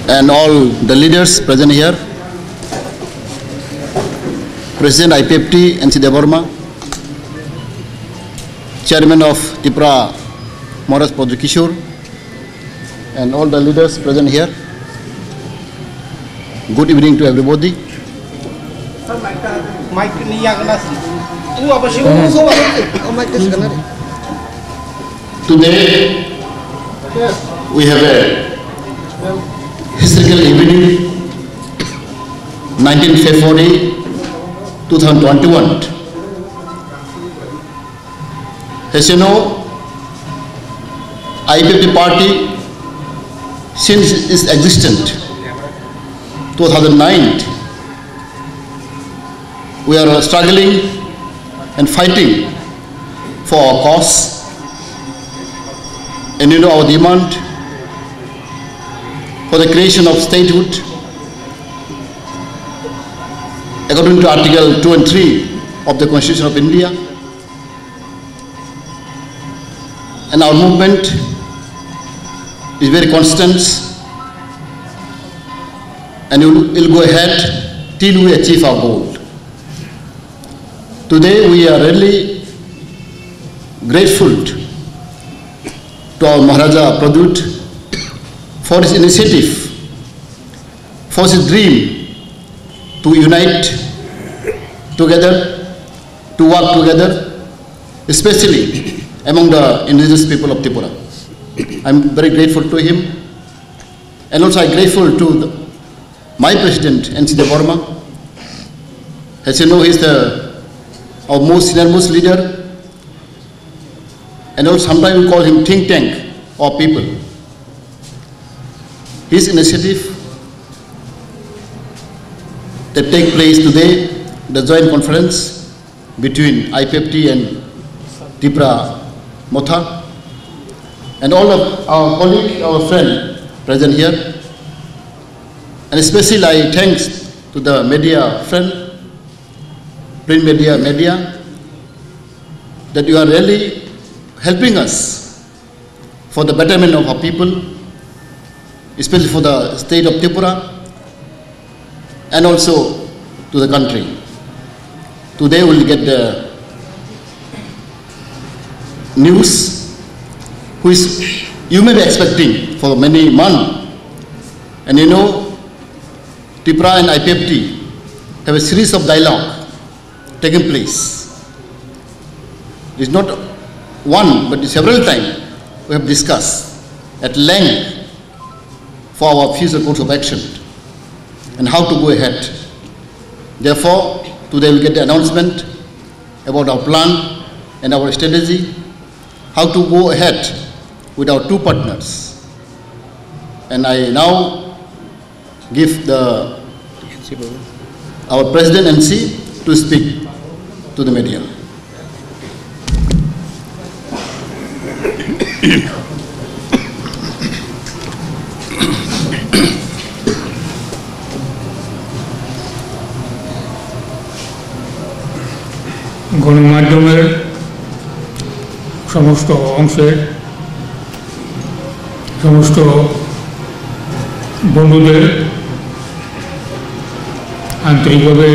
and all the leaders present here, President IPFT N.C. Devarma, Chairman of Tripura Maharaj Padri Kishore, and all the leaders present here. Good evening to everybody. Today we have a historical evening, 19 February 2021. As you know, IPFT party since its existence 2009, we are struggling and fighting for our cause. And you know our demand for the creation of statehood according to Article 2 and 3 of the Constitution of India. And our movement is very constant, and we will go ahead till we achieve our goal. Today we are really grateful to our Maharaja Pradut for his initiative, for his dream to unite together, to work together, especially among the indigenous people of Tripura. I am very grateful to him, and also I am grateful to my President N.C. Devarma. As you know, he is our most senior-most leader, and also sometimes we call him think tank of people. His initiative that take place today, the joint conference between IPFT and Tripura Motha, and all of our colleagues, our friends present here, and especially I thanks to the media friend, print media, that you are really helping us for the betterment of our people, especially for the state of Tripura and also to the country. Today we will get the news which you may be expecting for many months. And you know, Tripura and IPFT have a series of dialogue taking place. It's not one, but several times we have discussed at length for our future course of action and how to go ahead. Therefore, today we get the announcement about our plan and our strategy, how to go ahead with our two partners. And I now give our President NC to speak to the media. গণমাধ্যমের সমস্ত অংশের সমস্ত বন্ধুদের আন্তরিকভাবে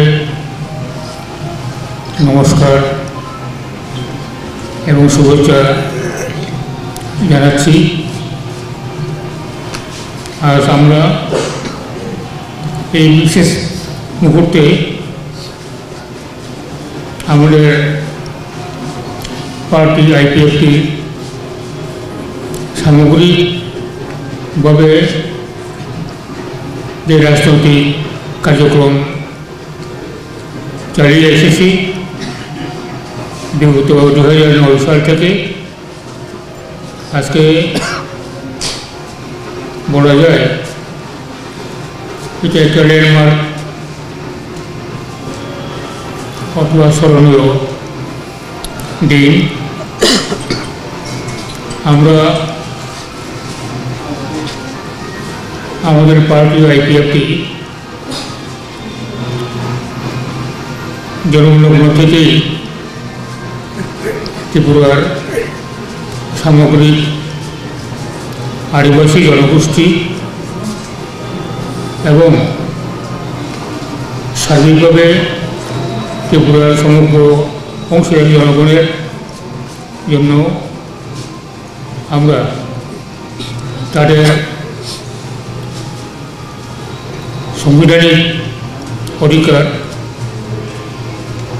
নমস্কার এবং শুভেচ্ছা জানাচ্ছি। আজ আমরা এই বিশেষ মুহূর্তে আমাদের পার্টি আইপিএফটি সামগ্রিকভাবে যে রাজনৈতিক কার্যক্রম চালিয়ে এসেছি বিগত 2009 সাল থেকে আজকে বলা যায় এটা একটা ল্যান্ডমার্ক অথবা স্মরণীয় দিন। আমরা আমাদের পার্টি আইপিএফটি জন্মলগ্ন থেকেই ত্রিপুরার সামগ্রিক আদিবাসী জনগোষ্ঠী এবং সার্বিকভাবে ত্রিপুরার সমগ্র অংশের জনগণের জন্য আমরা তাদের সাংবিধানিক অধিকার,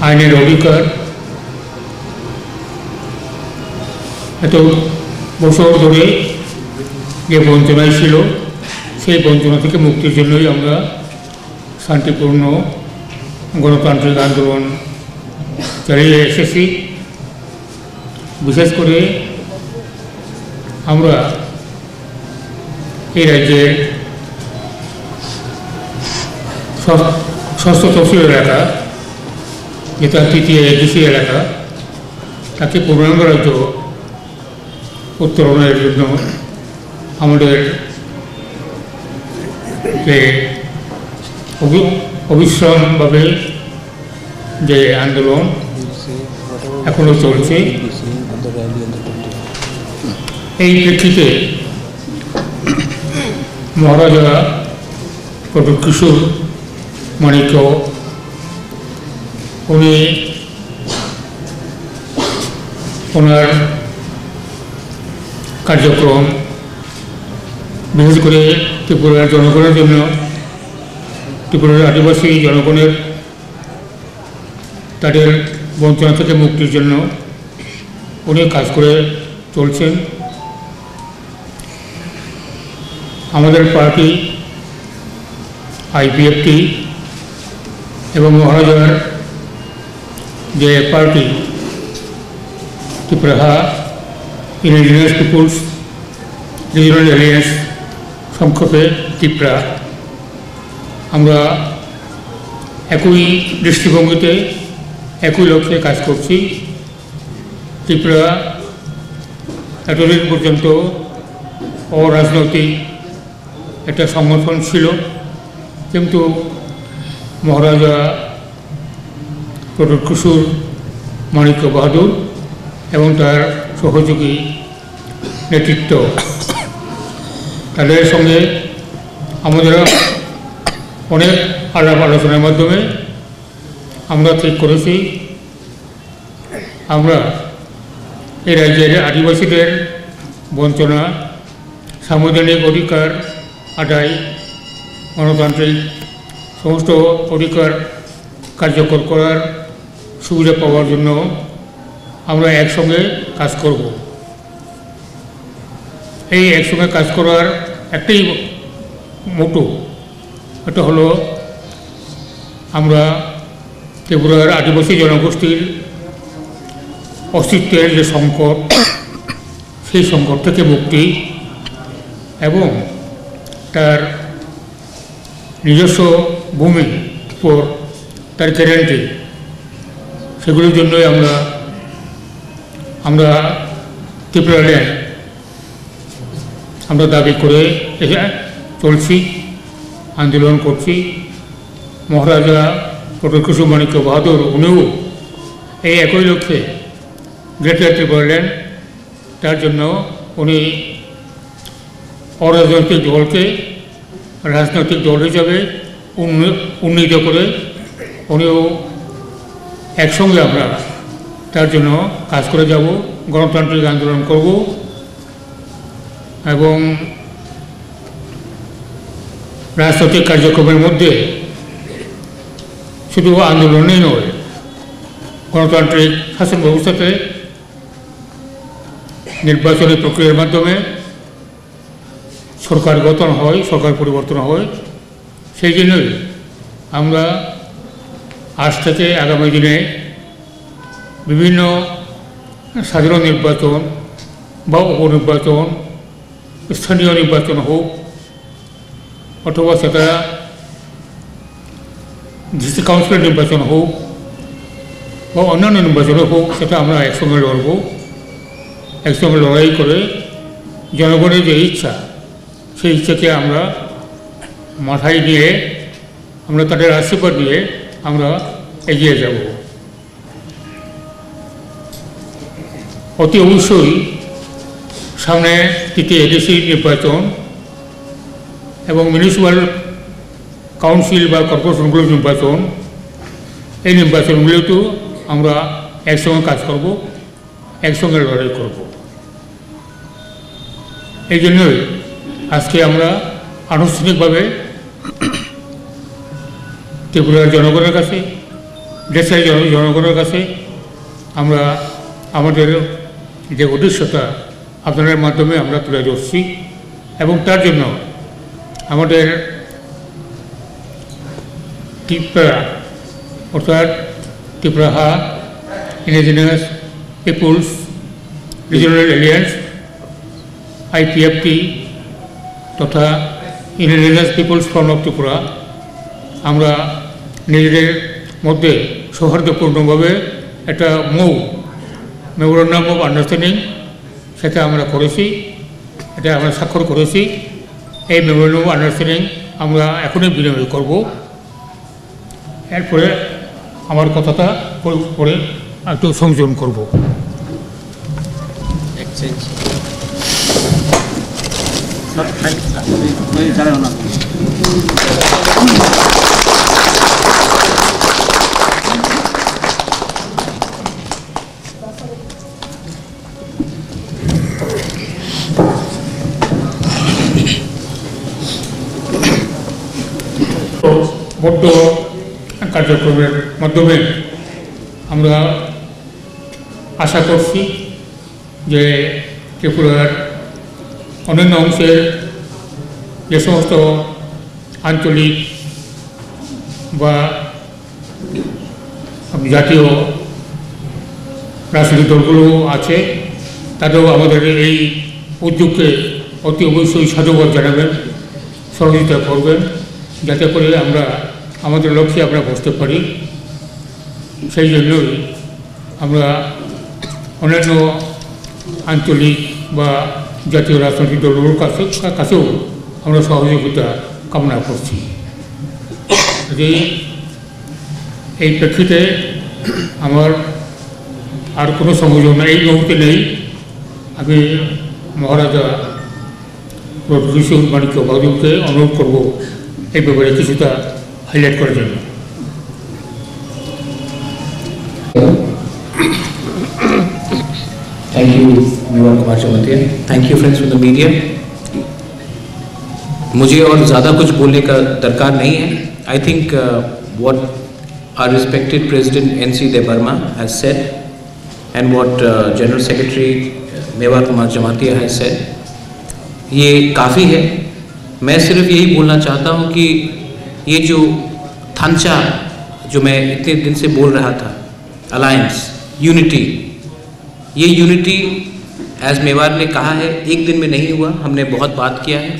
আইনের অধিকার এত বছর ধরে যে বঞ্চনায় ছিল সেই বঞ্চনা থেকে মুক্তির জন্যই আমরা শান্তিপূর্ণ গণতান্ত্রিক আন্দোলন চালিয়ে এসেছি। বিশেষ করে আমরা এই রাজ্যের ষষ্ঠ তফসিল এলাকা, যেটা তৃতীয় এডিসি এলাকা, তাকে পূর্ণাঙ্গ রাজ্য উত্তরণের জন্য আমাদের যে অবিশ্রামভাবে যে আন্দোলন এখনো চলছে, এই প্রেক্ষিতে মহারাজা ডক্টর কিশোর মাণিক্য উনি ওনার কার্যক্রম বিশেষ করে ত্রিপুরার জনগণের জন্য, ত্রিপুরার আদিবাসী জনগণের তাদের বঞ্চনা থেকে মুক্তির জন্য উনি কাজ করে চলছেন। আমাদের পার্টি আইপিএফটি এবং মহারাজার যে party Tripura indigenous peoples regional alliance, সংক্ষেপে ত্রিপুরা, আমরা একই দৃষ্টিভঙ্গিতে একই লক্ষ্যে কাজ করছি। ত্রিপুরা এতদিন পর্যন্ত অরাজনৈতিক একটা সংগঠন ছিল, কিন্তু মহারাজা ডক্টর কিশোর মাণিক্য বাহাদুর এবং তার সহযোগী নেতৃত্ব, তাদের সঙ্গে আমাদের অনেক আলাপ আলোচনার মাধ্যমে আমরা ঠিক করেছি আমরা এই রাজ্যের আদিবাসীদের বঞ্চনা, সাংবিধানিক অধিকার আদায়, গণতান্ত্রিক সমস্ত অধিকার কার্যকর করার সুবিধা পাওয়ার জন্য আমরা একসঙ্গে কাজ করব। এই একসঙ্গে কাজ করার একটাই মোটো, এটা হলো আমরা ত্রিপুরার আদিবাসী জনগোষ্ঠীর অস্তিত্বের যে সংকট, সেই সংকট থেকে মুক্তি এবং তার নিজস্ব ভূমি উপর তার গ্যারান্টি, সেগুলোর জন্যই আমরা ত্রিপুরা ল্যান্ড আমরা দাবি করে চলছি, আন্দোলন করছি। মহারাজা ডক্টর কিশোর মাণিক্য বাহাদুর উনিও এই একই লক্ষ্যে গ্রেটার ত্রিপুরা ল্যান্ড, তার জন্য উনি অরাজনৈতিক দলকে রাজনৈতিক দল হিসাবে উন্নীত করে উনিও একসঙ্গে আমরা তার জন্য কাজ করে যাব, গণতান্ত্রিক আন্দোলন করব এবং রাজনৈতিক কার্যক্রমের মধ্যে শুধু আন্দোলনই নয়, গণতান্ত্রিক শাসন ব্যবস্থাতে নির্বাচনী প্রক্রিয়ার মাধ্যমে সরকার গঠন হয়, সরকার পরিবর্তন হয়। সেই জন্যই আমরা আজ থেকে আগামী দিনে বিভিন্ন সাধারণ নির্বাচন বা উপনির্বাচন, স্থানীয় নির্বাচন হোক অথবা সেটা ডিস্ট্রিক্ট কাউন্সিলের নির্বাচন হোক বা অন্যান্য নির্বাচনও হোক, সেটা আমরা একসঙ্গে লড়ব। একসঙ্গে লড়াই করে জনগণের যে ইচ্ছা, সেই ইচ্ছাকে আমরা মাথায় নিয়ে আমরা তাদের আশীর্বাদ নিয়ে আমরা এগিয়ে যাব। অতি অবশ্যই সামনে তৃতীয় এডিসি নির্বাচন এবং মিউনিসিপ্যাল কাউন্সিল বা কর্পোরেশনগুলোর নির্বাচন, এই নির্বাচনগুলোতেও আমরা একসঙ্গে কাজ করব, একসঙ্গে লড়াই করব। এই জন্যই আজকে আমরা আনুষ্ঠানিকভাবে ত্রিপুরার জনগণের কাছে, দেশের জনগণের কাছে আমরা আমাদের যে উদ্দেশ্যটা আপনাদের মাধ্যমে আমরা তুলে ধরছি, এবং তার জন্য আমাদের ত্রিপুরা অর্থাৎ Tripura indigenous peoples regional alliance IPFT তথা indigenous peoples front of Tripura আমরা নিজেদের মধ্যে সৌহার্দ্যপূর্ণভাবে একটা মেমোরেন্ডাম অফ আন্ডারস্ট্যান্ডিং সেটা আমরা করেছি, এটা আমরা স্বাক্ষর করেছি। এই মেমোরেন্ডাম অফ আন্ডারস্ট্যান্ডিং আমরা এখনই বিনিময় করব। এরপরে আমার কথাটা পরে একটু সংযোজন করব। বদ্ধ কার্যক্রমের মাধ্যমে আমরা আশা করছি যে ত্রিপুরার অন্যান্য অংশের যে সমস্ত আঞ্চলিক বা জাতীয় রাজনৈতিক দলগুলো আছে, তাদেরও আমাদের এই উদ্যোগকে অতি অবশ্যই সাধুবাদ জানাবেন, সহযোগিতা করবেন, যাতে করে আমরা আমাদের লক্ষ্যে আমরা বসতে পারি। সেই জন্যই আমরা অন্যান্য আঞ্চলিক বা জাতীয় রাজনৈতিক দলগুলোর কাছেও আমরা সহযোগিতা কামনা করছি। এই প্রেক্ষিতে আমার আর কোনো সংযোজন এই মুহূর্তে নেই। আমি মহারাজা প্রফেসর মানিক্য বাহাদুরকে অনুরোধ করব এই ব্যাপারে কিছুটা হাইলাইট করার জন্য। Thank you, Mewar Kumar Jamatia. Thank you friends from the media। मुझे और ज़्यादा कुछ बोलने का दरकार नहीं है। I think what our respected President N.C. Debarma has said and what General Secretary Mewar Kumar Jamatia has said, ये काफ़ी है। मैं सिर्फ यही बोलना चाहता हूँ कि ये जो थांचा जो मैं इतने दिन से बोल रहा था, अलायंस, यूनिटी, ये यूनिटी एज मेवाड़ ने कहा है एक दिन में नहीं हुआ, हमने बहुत बात किया है।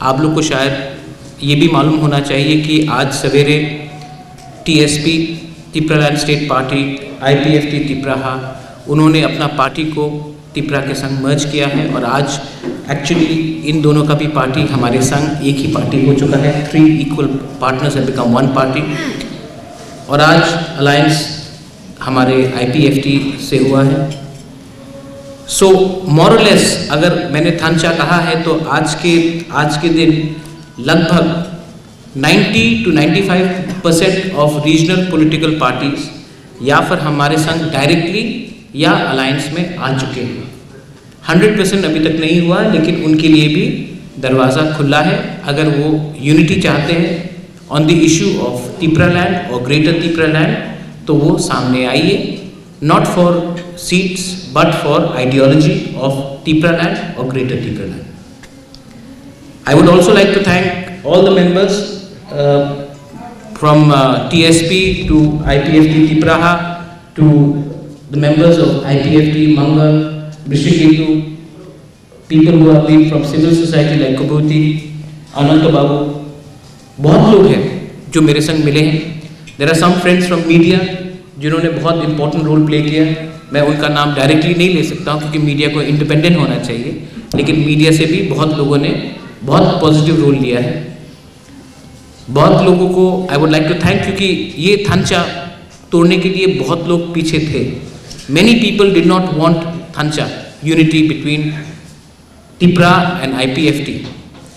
आप लोग को शायद ये भी मालूम होना चाहिए कि आज सवेरे TSP Tripura land state party IPFT Tripura उन्होंने अपना पार्टी को त्रिपुरा के संग मर्ज किया है और आज एक्चुअली इन दोनों का भी पार्टी हमारे संग एक ही पार्टी हो चुका है। 3 equal partners have become 1 party और आज अलायंस हमारे IPFT से हुआ है। सो मोरलेस अगर मैंने थांचा कहा है तो आज के दिन लगभग 90 to 95% of regional political parties या फिर हमारे संग डायरेक्टली या अलायंस में आ चुके हैं। 100% अभी तक नहीं हुआ, लेकिन उनके लिए भी दरवाज़ा खुला है। अगर वो यूनिटी चाहते हैं on the issue of Tripura land और ग्रेटर त्रिपुरा लैंड तो वो सामने आइए, not for seats but for ideology of Tripura land or greater Tripura land. I would also like to thank all the members from TSP to IPFT Tripura to the members of IPFT Mangal, Brishiketu, people who have been from civil society like Kubhuti, Anant Babu, बहुत लोग हैं जो मेरे संग मिले हैं। There are some friends from media जिन्होंने बहुत important role play किया। मैं उनका नाम डायरेक्टली नहीं ले सकता हूँ क्योंकि मीडिया को इंडिपेंडेंट होना चाहिए, लेकिन मीडिया से भी बहुत लोगों ने बहुत पॉजिटिव रोल लिया है। बहुत लोगों को I would like to thank, क्योंकि ये थांचा तोड़ने के लिए बहुत लोग पीछे थे। Many people did not want थांचा unity between Tripura and IPFT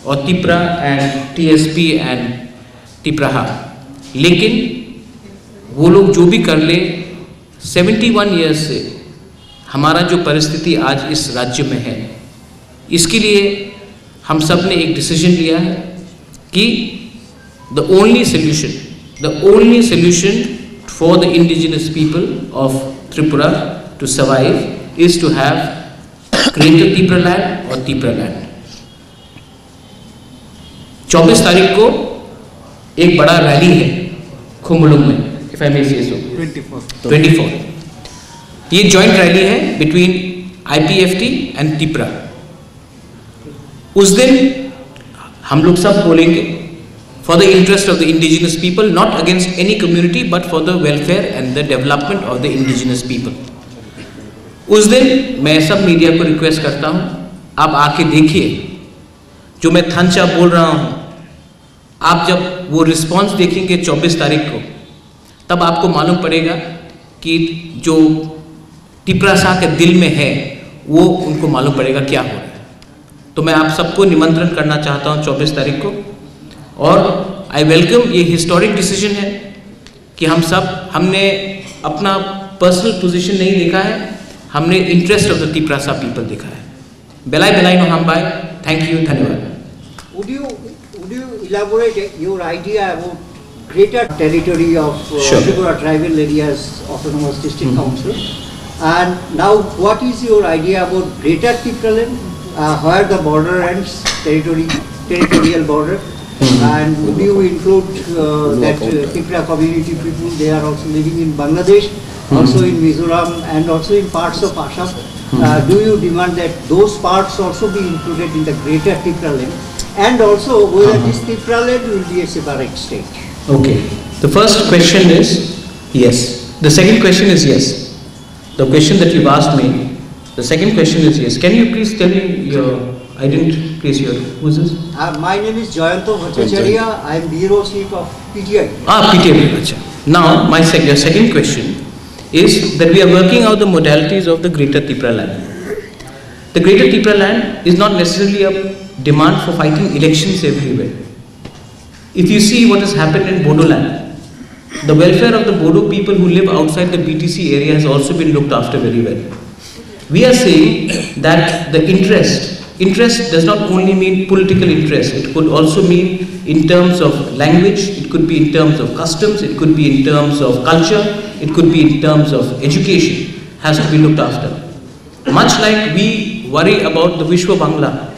और Tripura and TSP and Tipraha, लेकिन वो लोग जो भी कर ले, 71 ईयर्स से हमारा जो परिस्थिति आज इस राज्य में है, इसके लिए हम सब ने एक डिसीजन लिया है कि the only solution for the indigenous people of Tripura to survive is to have Greater Tripura land or Tripura land. 24 तारीख को एक बड़ा रैली है खुम्बुलुंग में, if I may say so. 24. ये जॉइंट रैली है between IPFT and Tripura. उस दिन हम लोग सब बोलेंगे for the interest of the indigenous people, not against any community, but for the welfare and the development of the indigenous people. उस दिन मैं सब मीडिया को रिक्वेस्ट करता हूँ, आप आके देखिए जो मैं थंचा बोल रहा हूँ, आप जब वो रिस्पॉन्स देखेंगे 24 तारीख को, तब आपको मालूम पड़ेगा कि जो टिपरासा के दिल में है वो उनको मालूम पड़ेगा क्या हो रहा है। तो मैं आप सबको निमंत्रण करना चाहता हूँ 24 तारीख को, और आई वेलकम ये हिस्टोरिक डिसीजन है कि हमने अपना पर्सनल पोजीशन नहीं देखा है, हमने interest of the Tiprasa people देखा है। बेलाई नो हम बाय, थैंक यू, धन्यवाद। Would you elaborate your idea about greater territory of Tripura tribal areas autonomous district council, and now what is your idea about greater Tripura land, where the border ends, territorial border, and would you include that Tripura community people, they are also living in Bangladesh, also in Mizoram and also in parts of Assam. Do you demand that those parts also be included in the greater Tripura land, and also whether this Tripura land will be a separate state? Okay, the first question is yes. The second question is yes. The question that you've asked me, the second question is yes. Can you please tell me your, I didn't place your, who is this? My name is Jayanto Bhattacharya. I am Bureau Chief of PTI. PTI. Now, your second question is that we are working out the modalities of the Greater Tripura land. The Greater Tripura land is not necessarily a demand for fighting elections everywhere. If you see what has happened in Bodo land, the welfare of the Bodo people who live outside the BTC area has also been looked after very well. We are saying that the interest does not only mean political interest, it could also mean in terms of language, it could be in terms of customs, it could be in terms of culture, it could be in terms of education, has to be looked after. Much like we worry about the Vishwa Bangla,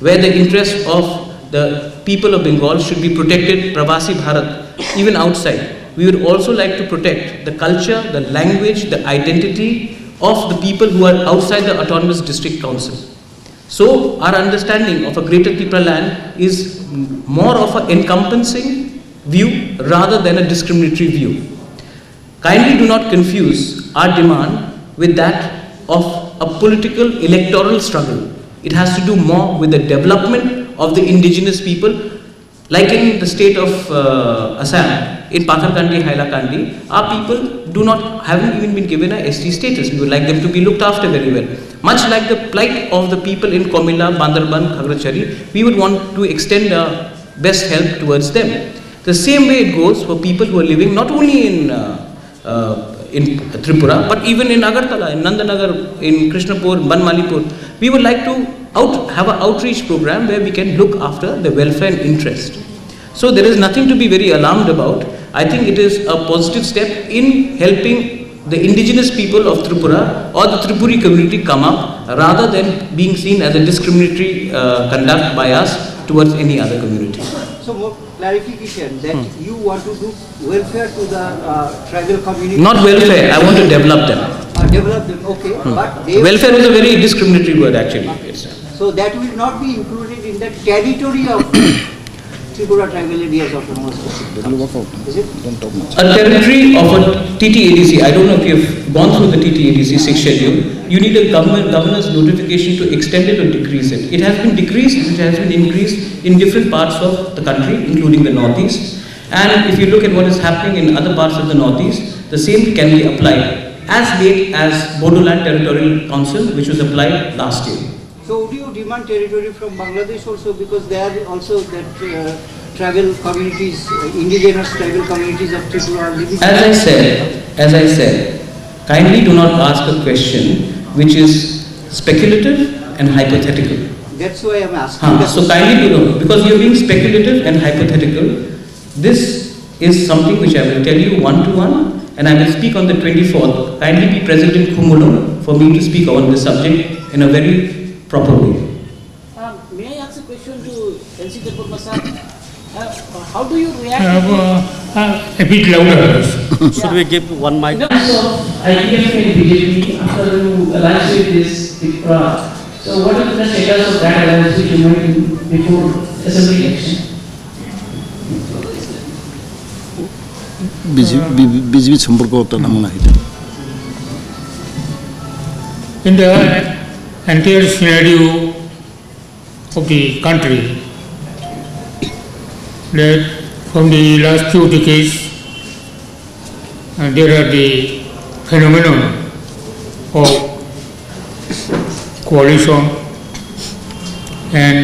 where the interest of the people of Bengal should be protected, Pravasi Bharat, even outside. We would also like to protect the culture, the language, the identity of the people who are outside the Autonomous District Council. So our understanding of a Greater Tripura land is more of an encompassing view rather than a discriminatory view. Kindly do not confuse our demand with that of a political electoral struggle. It has to do more with the development of the indigenous people. Like in the state of Assam, in Patharkandi, Hailakandi, our people haven't even been given a ST status. We would like them to be looked after very well. Much like the plight of the people in Komila, Bandarban, Khagrachari, we would want to extend our best help towards them. The same way it goes for people who are living not only in Tripura, but even in Agartala, in Nandanagar, in Krishnapur, Banmalipur. We would like to have an outreach program where we can look after the welfare and interest. So there is nothing to be very alarmed about. I think it is a positive step in helping the indigenous people of Tripura or the Tripuri community come up rather than being seen as a discriminatory conduct by us towards any other community. So more clarification that you want to do welfare to the tribal community. Not welfare, I want to develop them. Develop them, okay. But they welfare is a very discriminatory word actually. So that will not be included in the territory of Tripura tribal areas of autonomous district. Is it? A territory of a TTADC, I don't know if you've gone through the TTADC 6th schedule, you need a governor's notification to extend it or decrease it. It has been decreased, it has been increased in different parts of the country, including the northeast. And if you look at what is happening in other parts of the northeast, the same can be applied as late as Bodoland Territorial Council, which was applied last year. So would you demand territory from Bangladesh also, because they are also that tribal communities, indigenous tribal communities of Tripura are living? As I said, kindly do not ask a question which is speculative and hypothetical. That's why I'm asking. So kindly do not, because you are being speculative and hypothetical. This is something which I will tell you one-to-one, and I will speak on the 24th. Kindly be present in Kumulo for me to speak on this subject in a very proper way. May I ask a question to NC Debarma sir? How do you react? A bit louder. Should we give one mic? So, IPF and BJP, after you alliance with this Tripura, so what is the status of that alliance which you made before assembly election? BJP সম্পর্ক নাম না এটা In the entire scenario of the country, that from the last few decades, there are the phenomenon of coalition and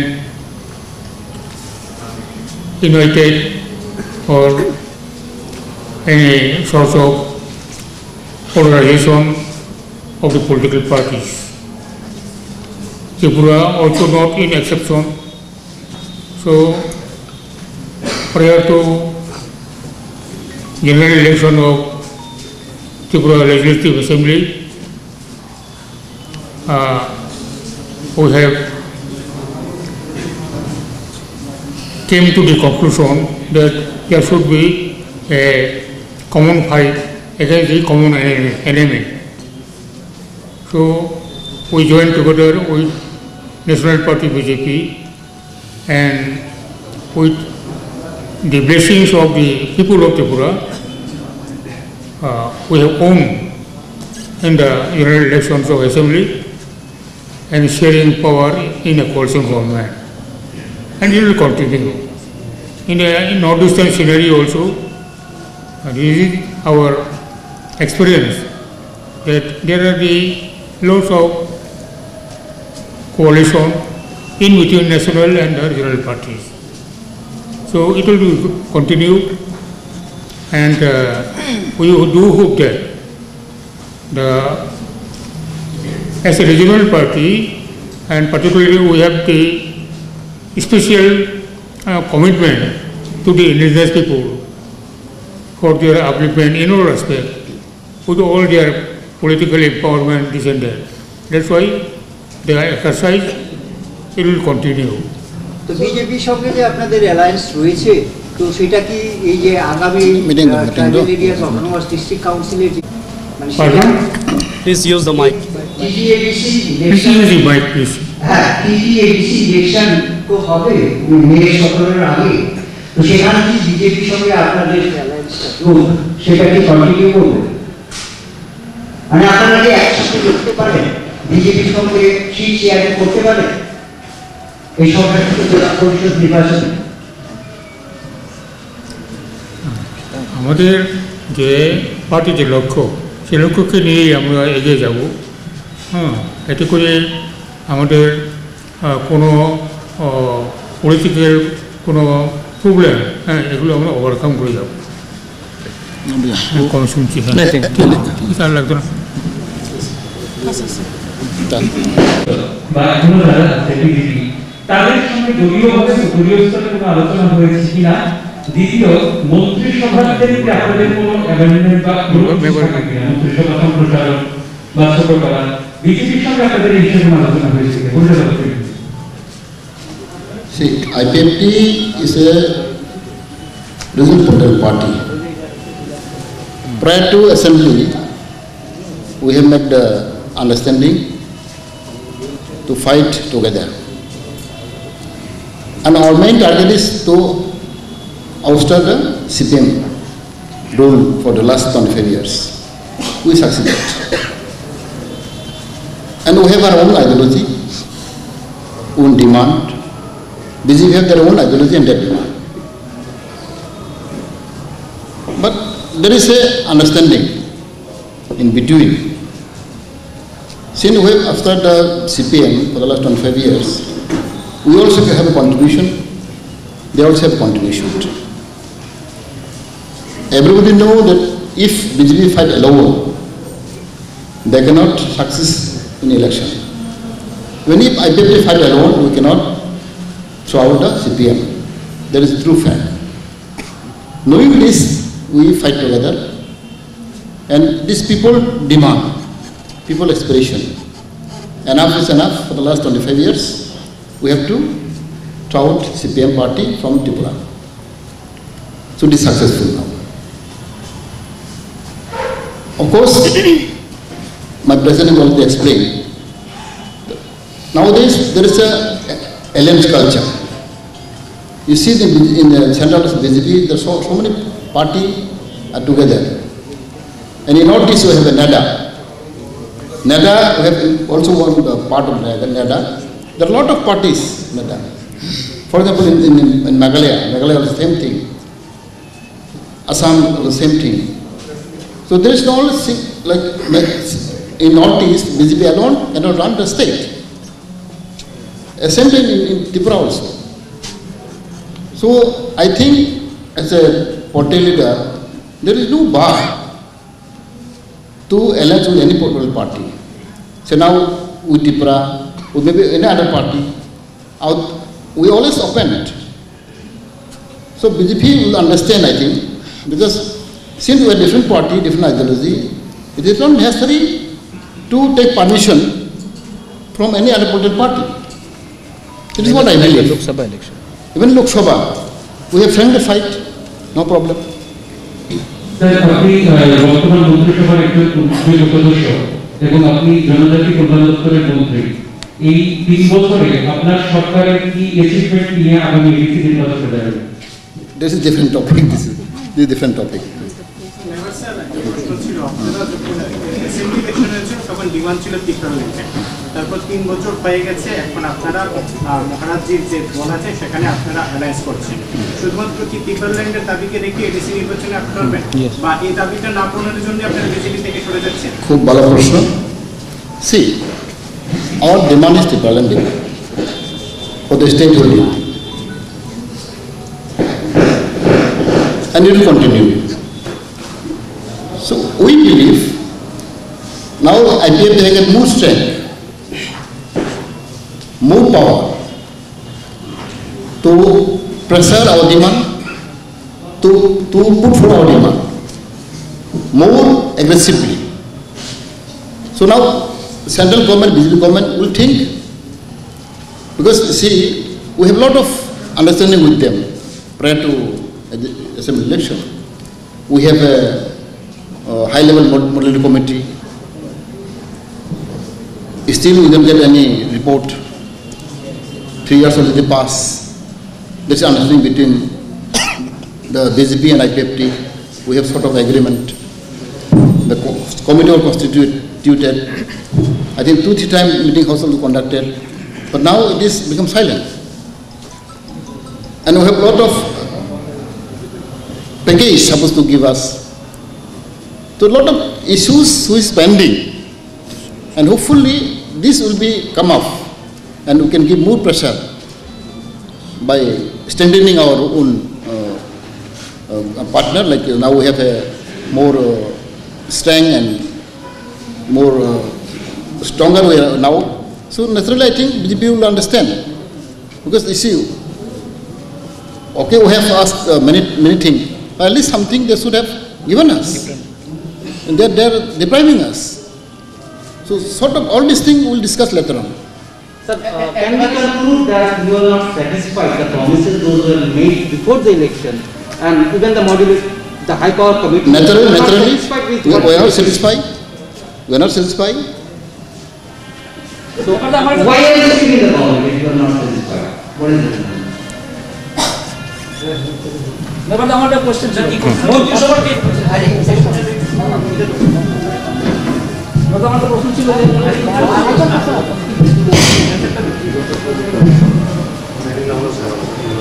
united or any sort of polarization of the political parties. Tripura also not in exception. So prior to general election of Tripura Legislative Assembly, we have came to the conclusion that there should be a common fight against the common enemy. So we joined together with National Party BJP, and with the blessings of the people of Tripura, we have won in the general elections of Assembly and sharing power in a coalition government, and it will continue. In a northeastern scenario also, this is our experience, that there are the lots of coalition in between national and the regional parties. So it will be continued, and we do hope that as a regional party, and particularly we have the special commitment to the indigenous people for their upliftment in all aspects, with all their political empowerment, this and that. That's why the exercise, it will continue. তো বিজেপির সঙ্গে যে আপনাদের alliance রয়েছে, তো সেটা কি এই যে আগামী ট্রাইবাল এরিয়াস অটোনমাস ডিস্ট্রিক্ট কাউন্সিলের মানে Please use the mic. TTADC Please use the mic, please. হ্যাঁ, টিটিএডিসি ইলেকশন তো হবে মে 17-এর আগে, তো সেখানে কি বিজেপির সঙ্গে আপনাদের অ্যালায়েন্সটা সেটা কি কন্টিনিউ করবে? মানে আপনারা কি একসাথে করতে পারেন, বিজেপির সঙ্গে সিট শেয়ারিং করতে পারেন এই সরকার জেলা পরিষদ নির্বাচনে? আমাদের যে পার্টির যে লক্ষ্য, সেই লক্ষ্যকে নিয়েই আমরা এগিয়ে যাব। এতে করে আমাদের কোনো পলিটিক্যাল কোনো প্রবলেম, এগুলো আমরা ওভারকাম করে যাব। কম শুনছি, হ্যাঁ লাগতো না। তাদের সঙ্গে দলীয়ভাবে দলীয় স্তরে কোনো আলোচনা হয়েছে কিনা? দ্বিতীয়, মন্ত্রিসভার ক্ষেত্রে আপনাদের কোনো অ্যামেন্ডমেন্ট বা মন্ত্রিসভা সম্প্রসারণ বা ছোট করা, বিজেপির সঙ্গে আপনাদের এই বিষয়ে কোনো আলোচনা হয়েছে কিনা? See, IPFT is a regional political party. Prior to assembly, we have made the understanding to fight together. And our main target is to ouster the CPM rule for the last 25 years. We succeeded. And we have our own ideology, own demand. BJP have their own ideology and their demand. But there is a understanding in between. Since we have, after the CPM for the last 25 years, we also have a contribution they also have continuation. Everybody know that if BJP fight alone, they cannot succeed in election. When if IPFT fight alone, we cannot throw out the CPM. That is true fact. Knowing this, we fight together, and these people demand, people aspiration. Enough is enough. For the last 25 years, we have to throw out CPM party from Tripura. So it is successful now. Of course, my president already explained. Nowadays, there is a alliance culture. You see in the central BJP, there are so many parties are together. And in Northeast, we have a NADA. NADA, we have also one part of NADA. There are a lot of parties, NADA. For example, in Meghalaya was the same thing. Assam was the same thing. So there is no like in Northeast, BJP alone cannot run the state. Same thing in Tripura also. So I think as a party leader, there is no bar to alliance with any political party. So now with Tripura, with maybe any other party, we always open it. So BJP will understand, I think, because since we are different party, different ideology, it is not necessary to take permission from any other political party. It is what I believe. Lok Sabha election. Even Lok Sabha, we have frankly fight, no problem. আপনি বর্তমান মন্ত্রিসভার একজন সদস্য এবং আপনি জনজাতি কল্যাণ দপ্তরের মন্ত্রী, এই 3 বছরে আপনার সরকারের কি অ্যাচিভমেন্ট নিয়ে আগামী এডিসি নির্বাচনে দাঁড়াবে? This is different topic. This is different topic. তারপর 3 বছর হয়ে গেছে, এখন আপনারা মহারাজজির যে দল আছে সেখানে আপনারা অ্যালায়েন্স করছেন। শুধুমাত্র কি টিপারল্যান্ডের দাবিকে রেখে এডিসি নির্বাচনে আপনারা বা এই দাবিটা না পূরণের জন্য আপনারা বিজেপি থেকে সরে যাচ্ছেন? খুব ভালো প্রশ্ন। See, our demand is Tipraland for the state holding, and it will continue. So we believe now IPFT has more strength, more power to pressure our demand, to put forward our demand more aggressively. So now central government, BJP government will think, because see, we have a lot of understanding with them prior to the assembly election. We have a high-level modality committee. Still, we don't get any report. 3 years already passed. There's understanding between the BJP and IPFT. We have sort of agreement. The committee was constituted. I think 2-3 times meeting also conducted. But now it is become silent. And we have a lot of package supposed to give us. So a lot of issues which is pending. And hopefully this will be come up and we can give more pressure by strengthening our own partner. Like now we have a more strength and more stronger we are now. So naturally I think BJP will understand, because you see, okay, we have asked many things, but at least something they should have given us, and they are depriving us. So sort of all these things we will discuss later on. Sir, can we conclude that you are not satisfied the promises those were made before the election, and even the high power committee? Naturally, we are not satisfied. We are not satisfied. So why are you sitting in the government if you are not satisfied? What is the reason? But আমার একটা question sir, আমার তো প্রশ্ন ছিল যে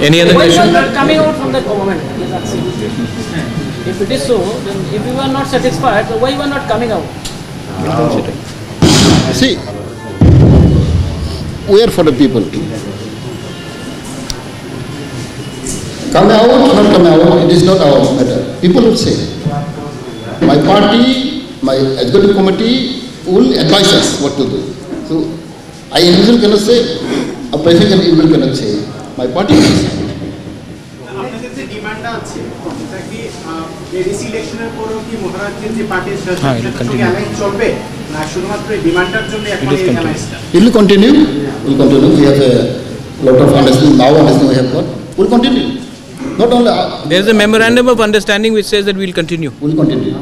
Any other why you question? are not coming out from the government? If it is so, then if you are not satisfied, why you are not coming out? See, we are for the people. Come out, not come out, it is not our matter. People will say. My party, my executive committee will advise us what to do. So, I individual cannot say, a president individual cannot say. My party will say. আপনাদের যে ডিমান্ডটা আছে এটা কি ADC ইলেকশনের পরেও কি মহারাজের যে পার্টির সঙ্গে অ্যালাইন্স চলবে না শুধুমাত্র এই ডিমান্ডটার জন্য এখন এই অ্যালাইন্সটা? It will continue. We have a lot of understanding. Now understanding we have got. We'll continue. Not only. There is a memorandum of understanding which says that we will continue. We'll continue.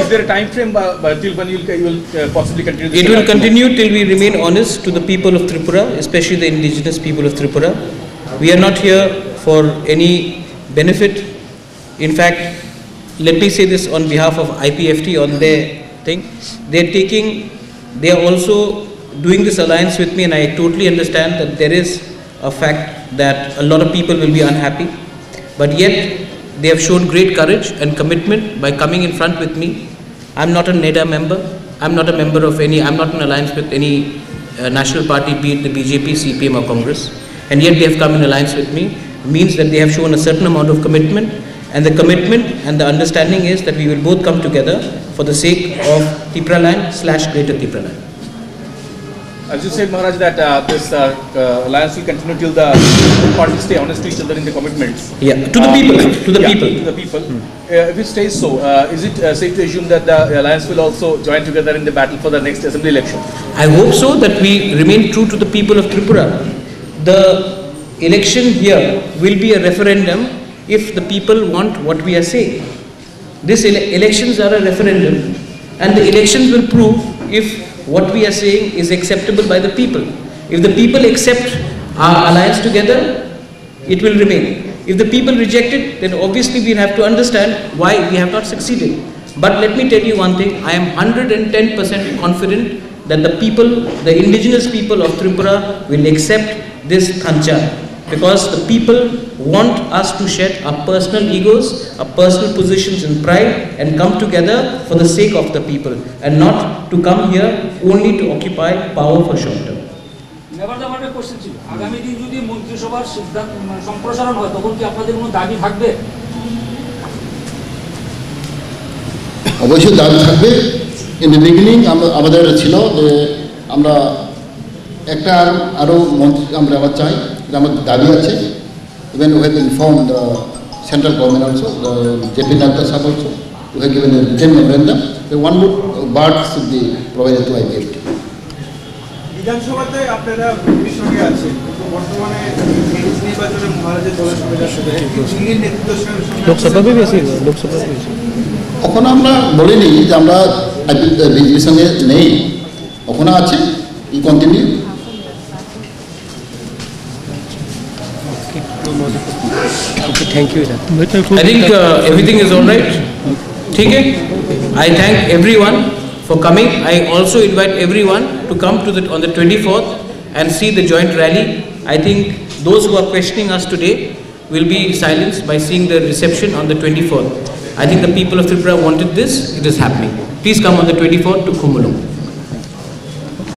Is there a time frame till when you will possibly continue? It will continue till we remain honest to the people of Tripura, especially the indigenous people of Tripura. We are not here for any benefit. In fact, let me say this on behalf of IPFT on their thing. They are also doing this alliance with me, and I totally understand that there is a fact that a lot of people will be unhappy. But yet, they have shown great courage and commitment by coming in front with me. I'm not a NEDA member. I'm not a member of any, I'm not in alliance with any national party, be it the BJP, CPM or Congress. And yet they have come in alliance with me. Means that they have shown a certain amount of commitment. And the commitment and the understanding is that we will both come together for the sake of Tripura land / Greater Tripura land. As you said, Maharaj, that this alliance will continue till the parties stay honest to each other in the commitments. Yeah, to the people. To the people. To the people. If it stays so, is it safe to assume that the alliance will also join together in the battle for the next assembly election? I hope so, that we remain true to the people of Tripura. The election here will be a referendum if the people want what we are saying. These elections are a referendum, and the elections will prove if what we are saying is acceptable by the people. If the people accept our alliance together, it will remain. If the people reject it, then obviously we'll have to understand why we have not succeeded. But let me tell you one thing, I am 110% confident that the people, the indigenous people of Tripura will accept this Thancha. Because the people want us to shed our personal egos, our personal positions and pride and come together for the sake of the people and not to come here only to occupy power for short term. Never the market question ছিল আগামী দিন যদি মন্ত্রিসভার সিদ্ধান্ত সম্প্রসারণ হয় তখন কি আপনাদের কোনো দাবি থাকবে? অবশ্যই দাবি থাকবে। ইন দ্য বিগিনিং আমাদের ছিল যে আমরা একটা আরও মন্ত্রী আমরা আবার চাই, এটা আমার দাবি আছে। Even we have inform the central government also, JP Nadda সাহেব also, we have given a written memorandum that one wood board should be provided to IPFT। বিধানসভাতে আপনারা বিজেপির সঙ্গে আছেন, বর্তমানে নির্বাচনে মহারাজের দলের সঙ্গে যাচ্ছে, দিল্লির নেতৃত্বের সঙ্গে লোকসভাতে বেশি ওখানে আমরা বলিনি যে আমরা বিজেপির সঙ্গে নেই, ওখানে আছে, ই continue. Thank you. I think everything is all right. Okay. I thank everyone for coming. I also invite everyone to come to on the 24th and see the joint rally. I think those who are questioning us today will be silenced by seeing the reception on the 24th. I think the people of Tripura wanted this. It is happening. Please come on the 24th to Khumulung.